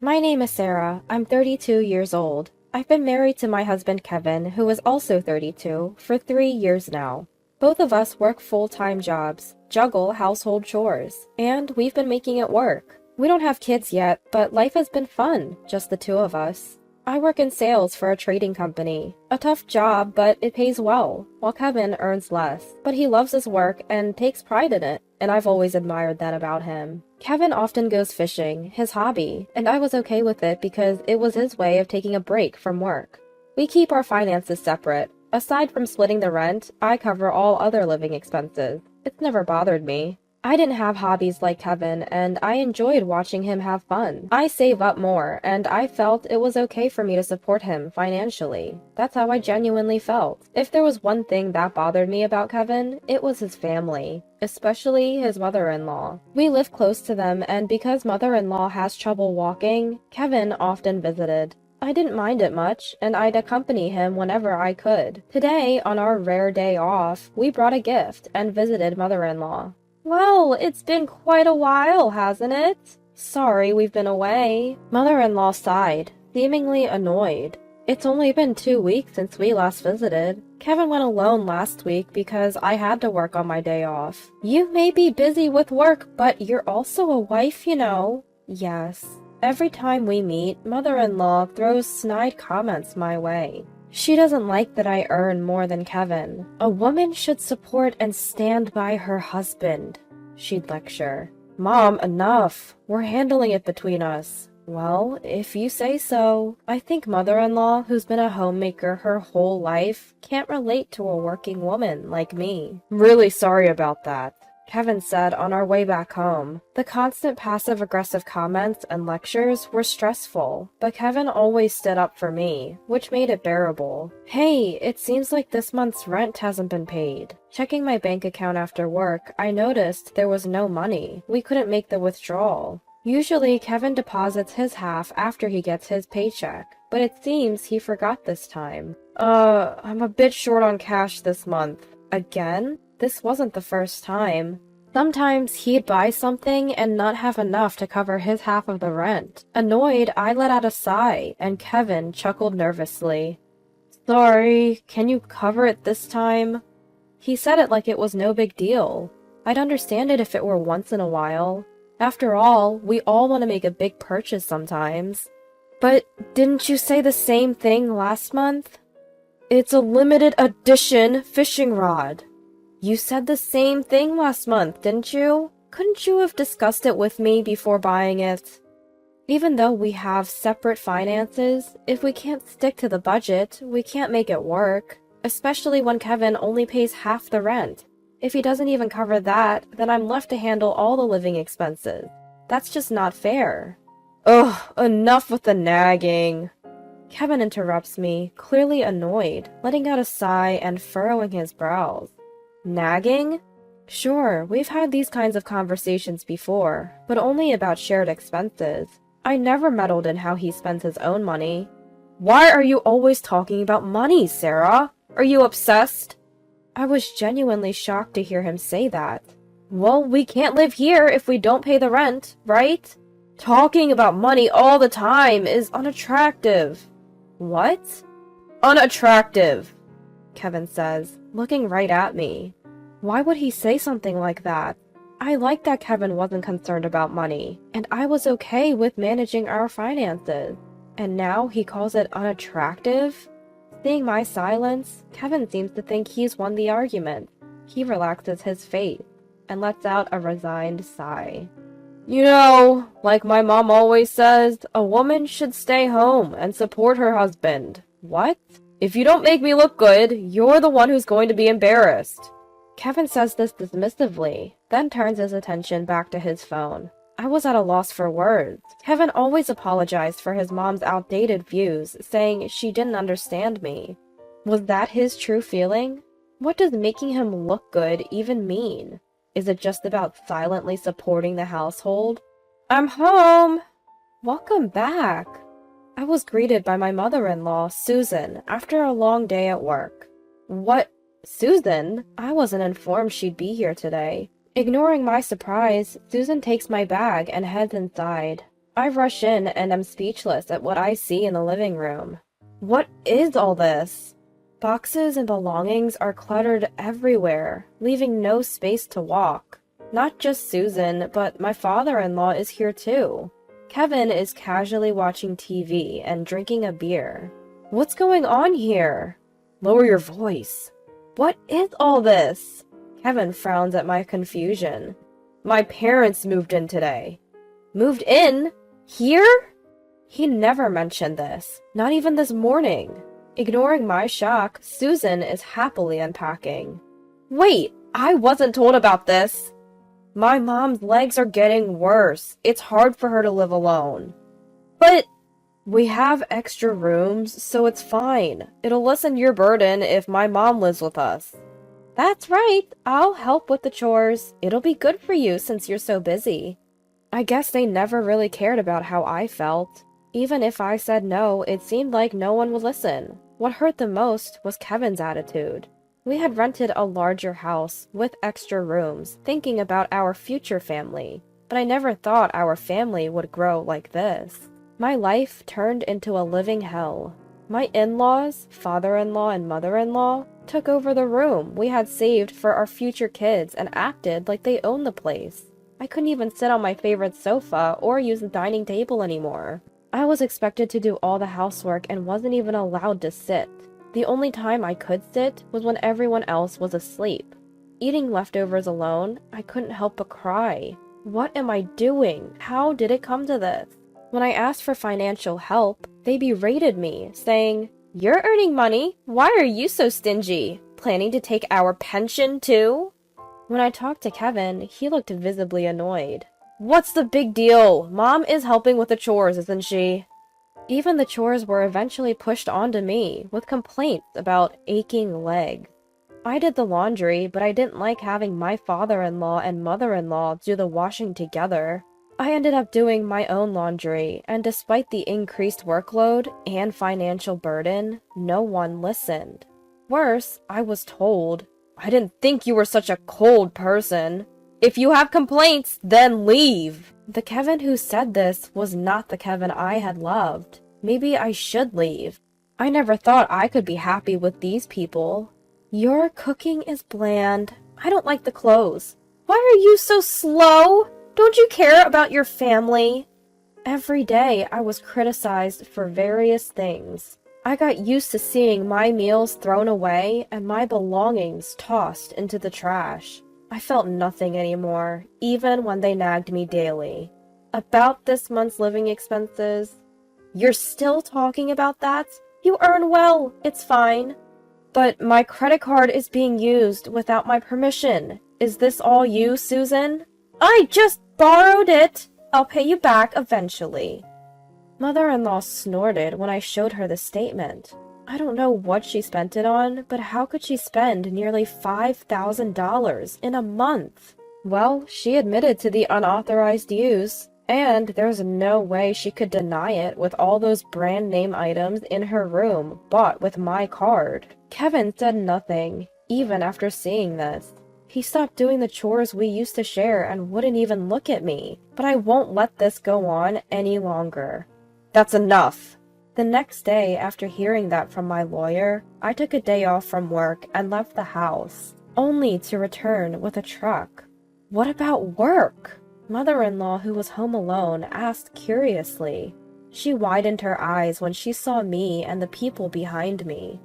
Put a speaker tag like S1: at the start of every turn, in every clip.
S1: My name is Sarah. I'm 32 years old. I've been married to my husband Kevin, who is also 32, for 3 years now. Both of us work full-time jobs, juggle household chores, and we've been making it work. We don't have kids yet, but life has been fun, just the two of us. I work in sales for a trading company. A tough job, but it pays well, while Kevin earns less. But he loves his work and takes pride in it, and I've always admired that about him. Kevin often goes fishing, his hobby, and I was okay with it because it was his way of taking a break from work. We keep our finances separate. Aside from splitting the rent, I cover all other living expenses. It's never bothered me. I didn't have hobbies like Kevin, and I enjoyed watching him have fun. I save up more, and I felt it was okay for me to support him financially. That's how I genuinely felt. If there was one thing that bothered me about Kevin, it was his family, especially his mother-in-law. We live close to them, and because mother-in-law has trouble walking, Kevin often visited. I didn't mind it much, and I'd accompany him whenever I could. Today, on our rare day off, we brought a gift and visited mother-in-law. Well, it's been quite a while, hasn't it? Sorry we've been away. Mother-in-law sighed, seemingly annoyed. It's only been 2 weeks since we last visited. Kevin went alone last week because I had to work on my day off. You may be busy with work, but you're also a wife, you know. Yes. Every time we meet, mother-in-law throws snide comments my way. She doesn't like that I earn more than Kevin. A woman should support and stand by her husband, she'd lecture. Mom, enough. We're handling it between us. Well, if you say so. I think mother-in-law, who's been a homemaker her whole life, can't relate to a working woman like me. Really sorry about that, Kevin said on our way back home. The constant passive-aggressive comments and lectures were stressful, but Kevin always stood up for me, which made it bearable. Hey, it seems like this month's rent hasn't been paid. Checking my bank account after work, I noticed there was no money. We couldn't make the withdrawal. Usually, Kevin deposits his half after he gets his paycheck, but it seems he forgot this time. I'm a bit short on cash this month. Again? This wasn't the first time. Sometimes he'd buy something and not have enough to cover his half of the rent. Annoyed, I let out a sigh, and Kevin chuckled nervously. Sorry, can you cover it this time? He said it like it was no big deal. I'd understand it if it were once in a while. After all, we all want to make a big purchase sometimes. But didn't you say the same thing last month? It's a limited edition fishing rod. You said the same thing last month, didn't you? Couldn't you have discussed it with me before buying it? Even though we have separate finances, if we can't stick to the budget, we can't make it work. Especially when Kevin only pays half the rent. If he doesn't even cover that, then I'm left to handle all the living expenses. That's just not fair. Ugh, enough with the nagging. Kevin interrupts me, clearly annoyed, letting out a sigh and furrowing his brows. Nagging? Sure, we've had these kinds of conversations before, but only about shared expenses. I never meddled in how he spends his own money. Why are you always talking about money, Sarah? Are you obsessed? I was genuinely shocked to hear him say that. Well, we can't live here if we don't pay the rent, right? Talking about money all the time is unattractive. What? Unattractive, Kevin says, looking right at me. Why would he say something like that? I liked that Kevin wasn't concerned about money, and I was okay with managing our finances. And now he calls it unattractive? Seeing my silence, Kevin seems to think he's won the argument. He relaxes his face and lets out a resigned sigh. You know, like my mom always says, a woman should stay home and support her husband. What? If you don't make me look good, you're the one who's going to be embarrassed. Kevin says this dismissively, then turns his attention back to his phone. I was at a loss for words. Kevin always apologized for his mom's outdated views, saying she didn't understand me. Was that his true feeling? What does making him look good even mean? Is it just about silently supporting the household? I'm home! Welcome back! I was greeted by my mother-in-law, Susan, after a long day at work. What? Susan? I wasn't informed she'd be here today. Ignoring my surprise, Susan takes my bag and heads inside. I rush in and am speechless at what I see in the living room. What is all this? Boxes and belongings are cluttered everywhere, leaving no space to walk. Not just Susan, but my father-in-law is here too. Kevin is casually watching TV and drinking a beer. What's going on here? Lower your voice. What is all this? Kevin frowns at my confusion. My parents moved in today. Moved in? Here? He never mentioned this, not even this morning. Ignoring my shock, Susan is happily unpacking. Wait, I wasn't told about this. My mom's legs are getting worse. It's hard for her to live alone. But we have extra rooms, so it's fine. It'll lessen your burden if my mom lives with us. That's right. I'll help with the chores. It'll be good for you since you're so busy. I guess they never really cared about how I felt. Even if I said no, it seemed like no one would listen. What hurt the most was Kevin's attitude. We had rented a larger house with extra rooms, thinking about our future family, but I never thought our family would grow like this. My life turned into a living hell. My in-laws, father-in-law and mother-in-law, took over the room we had saved for our future kids and acted like they owned the place. I couldn't even sit on my favorite sofa or use the dining table anymore. I was expected to do all the housework and wasn't even allowed to sit. The only time I could sit was when everyone else was asleep. Eating leftovers alone, I couldn't help but cry. What am I doing? How did it come to this? When I asked for financial help, they berated me, saying, "You're earning money. Why are you so stingy? Planning to take our pension too?" When I talked to Kevin, he looked visibly annoyed. What's the big deal? Mom is helping with the chores, isn't she? Even the chores were eventually pushed onto me, with complaints about aching legs. I did the laundry, but I didn't like having my father-in-law and mother-in-law do the washing together. I ended up doing my own laundry, and despite the increased workload and financial burden, no one listened. Worse, I was told, "I didn't think you were such a cold person. If you have complaints, then leave." The Kevin who said this was not the Kevin I had loved. Maybe I should leave. I never thought I could be happy with these people. Your cooking is bland. I don't like the clothes. Why are you so slow? Don't you care about your family? Every day I was criticized for various things. I got used to seeing my meals thrown away and my belongings tossed into the trash. I felt nothing anymore, even when they nagged me daily. About this month's living expenses. You're still talking about that? You earn well, it's fine. But my credit card is being used without my permission. Is this all you, Susan? I just borrowed it. I'll pay you back eventually. Mother-in-law snorted when I showed her the statement. I don't know what she spent it on, but how could she spend nearly $5,000 in a month? Well, she admitted to the unauthorized use, and there's no way she could deny it with all those brand name items in her room bought with my card. Kevin said nothing, even after seeing this. He stopped doing the chores we used to share and wouldn't even look at me, but I won't let this go on any longer. That's enough. The next day, after hearing that from my lawyer, I took a day off from work and left the house, only to return with a truck. What about work? Mother-in-law, who was home alone, asked curiously. She widened her eyes when she saw me and the people behind me.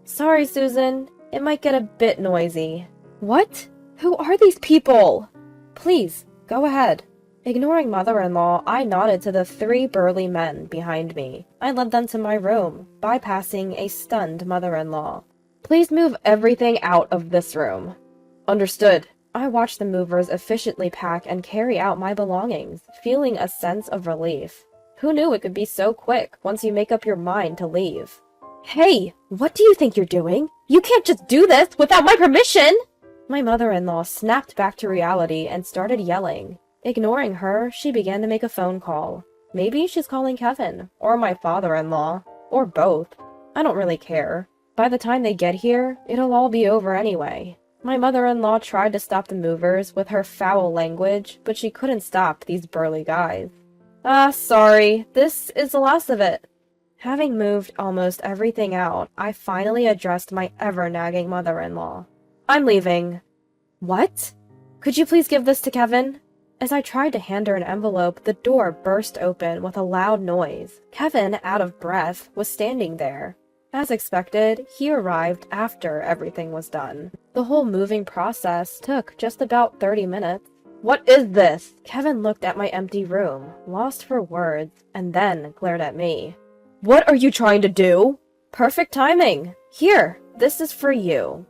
S1: Sorry, Susan. It might get a bit noisy. What? Who are these people? Please, go ahead. Ignoring mother-in-law, I nodded to the 3 burly men behind me. I led them to my room, bypassing a stunned mother-in-law. Please move everything out of this room. Understood. I watched the movers efficiently pack and carry out my belongings, feeling a sense of relief. Who knew it could be so quick once you make up your mind to leave? Hey, what do you think you're doing? You can't just do this without my permission! My mother-in-law snapped back to reality and started yelling. Ignoring her, she began to make a phone call. Maybe she's calling Kevin, or my father-in-law, or both. I don't really care. By the time they get here, it'll all be over anyway. My mother-in-law tried to stop the movers with her foul language, but she couldn't stop these burly guys. Sorry, this is the last of it. Having moved almost everything out, I finally addressed my ever-nagging mother-in-law. I'm leaving. What? Could you please give this to Kevin? As I tried to hand her an envelope, the door burst open with a loud noise. Kevin, out of breath, was standing there. As expected, he arrived after everything was done. The whole moving process took just about 30 minutes. What is this? Kevin looked at my empty room, lost for words, and then glared at me. What are you trying to do? Perfect timing. Here, this is for you.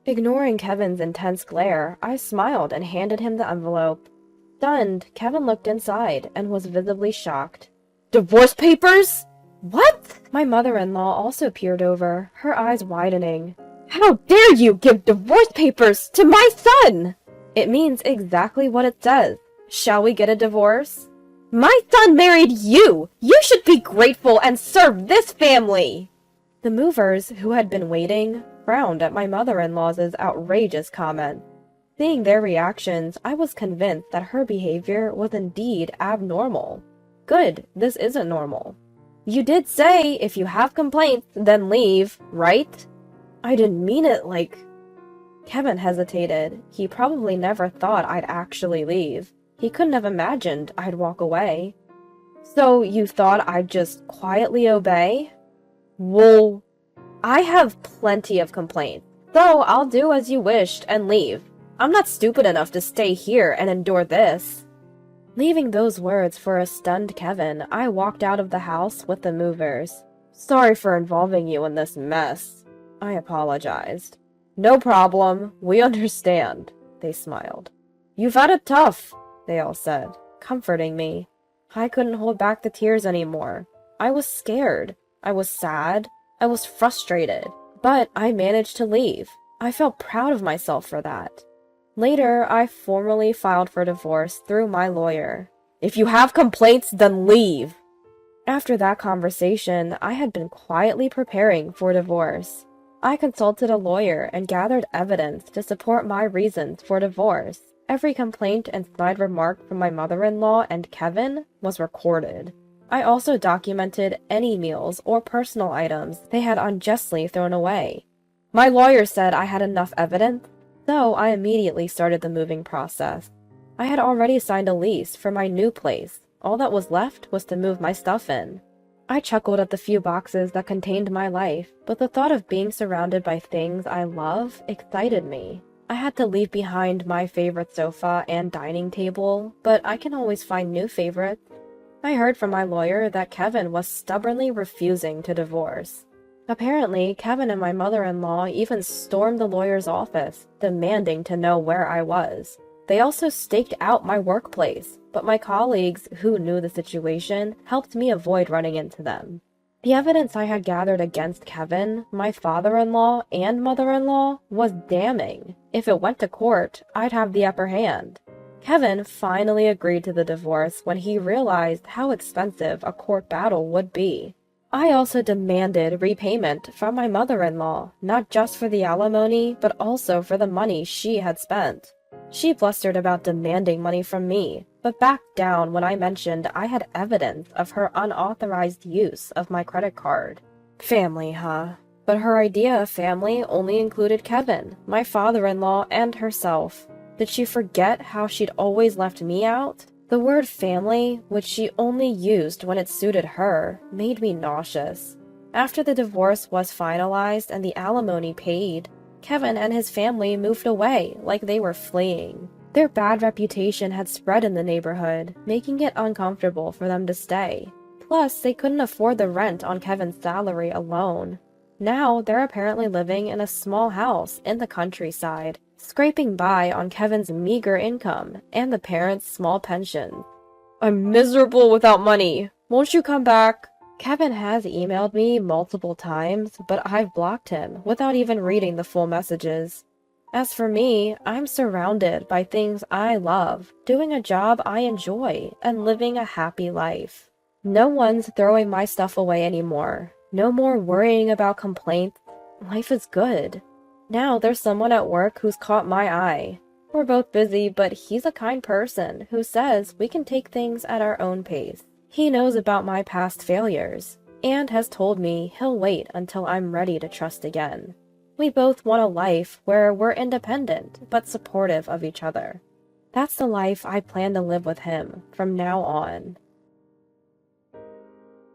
S1: Ignoring Kevin's intense glare, I smiled and handed him the envelope. Stunned, Kevin looked inside and was visibly shocked. Divorce papers? What? My mother-in-law also peered over, her eyes widening. How dare you give divorce papers to my son? It means exactly what it says. Shall we get a divorce? My son married you! You should be grateful and serve this family! The movers, who had been waiting, frowned at my mother-in-law's outrageous comment. Seeing their reactions, I was convinced that her behavior was indeed abnormal. Good, this isn't normal. You did say, if you have complaints, then leave, right? I didn't mean it like... Kevin hesitated. He probably never thought I'd actually leave. He couldn't have imagined I'd walk away. So you thought I'd just quietly obey? Well, I have plenty of complaints, so I'll do as you wished and leave. I'm not stupid enough to stay here and endure this. Leaving those words for a stunned Kevin, I walked out of the house with the movers. Sorry for involving you in this mess. I apologized. No problem, we understand, they smiled. You've had it tough, they all said, comforting me. I couldn't hold back the tears anymore. I was scared. I was sad. I was frustrated. But I managed to leave. I felt proud of myself for that. Later, I formally filed for divorce through my lawyer. If you have complaints, then leave. After that conversation, I had been quietly preparing for divorce. I consulted a lawyer and gathered evidence to support my reasons for divorce. Every complaint and snide remark from my mother-in-law and Kevin was recorded. I also documented any meals or personal items they had unjustly thrown away. My lawyer said I had enough evidence, so I immediately started the moving process. I had already signed a lease for my new place. All that was left was to move my stuff in. I chuckled at the few boxes that contained my life, but the thought of being surrounded by things I love excited me. I had to leave behind my favorite sofa and dining table, but I can always find new favorites. I heard from my lawyer that Kevin was stubbornly refusing to divorce. Apparently, Kevin and my mother-in-law even stormed the lawyer's office, demanding to know where I was. They also staked out my workplace, but my colleagues, who knew the situation, helped me avoid running into them. The evidence I had gathered against Kevin, my father-in-law, and mother-in-law was damning. If it went to court, I'd have the upper hand. Kevin finally agreed to the divorce when he realized how expensive a court battle would be. I also demanded repayment from my mother-in-law, not just for the alimony, but also for the money she had spent. She blustered about demanding money from me, but backed down when I mentioned I had evidence of her unauthorized use of my credit card. Family, huh? But her idea of family only included Kevin, my father-in-law, and herself. Did she forget how she'd always left me out? The word family, which she only used when it suited her, made me nauseous. After the divorce was finalized and the alimony paid, Kevin and his family moved away like they were fleeing. Their bad reputation had spread in the neighborhood, making it uncomfortable for them to stay. Plus, they couldn't afford the rent on Kevin's salary alone. Now, they're apparently living in a small house in the countryside, scraping by on Kevin's meager income and the parents' small pension. I'm miserable without money. Won't you come back? Kevin has emailed me multiple times, but I've blocked him without even reading the full messages. As for me, I'm surrounded by things I love, doing a job I enjoy, and living a happy life. No one's throwing my stuff away anymore. No more worrying about complaints. Life is good. Now there's someone at work who's caught my eye. We're both busy, but he's a kind person who says we can take things at our own pace. He knows about my past failures and has told me he'll wait until I'm ready to trust again. We both want a life where we're independent but supportive of each other. That's the life I plan to live with him from now on.